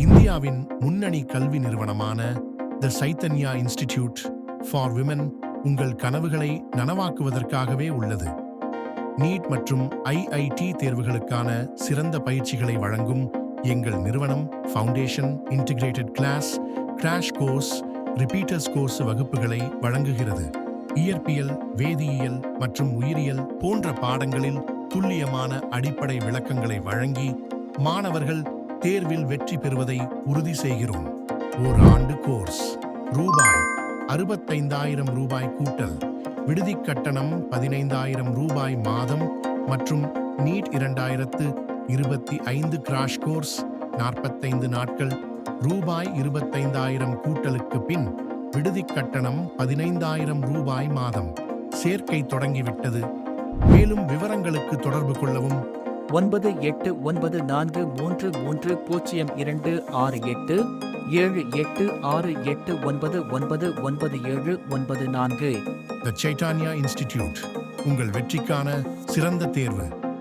இந்தியாவின் முன்னணி கல்வி நிறுவனமான தி சைத்தன்யா இன்ஸ்டிடியூட் ஃபார் விமன் உங்கள் கனவுகளை நனவாக்குவதற்காகவே உள்ளது. நீட் மற்றும் ஐஐடி தேர்வுகளுக்கான சிறந்த பயிற்சிகளை வழங்கும் எங்கள் நிறுவனம் foundation, integrated class, crash course, repeaters course வகுப்புகளை வழங்குகிறது. இயற்பியல், வேதியியல் மற்றும் உயிரியல் போன்ற பாடங்களில் துல்லியமான அடிப்படை விளக்கங்களை வழங்கி மாணவர்கள் தேர்வில் வெற்றி பெறுவதை உறுதி செய்கிறோம். ஓர் ஆண்டு கோர்ஸ் ரூபாய் 65,000 கூட்டல், விடுதிக் கட்டணம் 15,000 மாதம் மற்றும் நீட் 2025 கிராஷ் கோர்ஸ் 45 நாட்கள் ரூபாய் 25,000 கூட்டலுக்கு பின் விடுதிக் கட்டணம் 15,000 மாதம். சேர்க்கை தொடங்கிவிட்டது. மேலும் விவரங்களுக்கு தொடர்பு கொள்ளவும் 9893300268 7868999994. தி சைத்தன்யா இன்ஸ்டிடியூட், உங்கள் வெற்றிக்கான சிறந்த தேர்வு.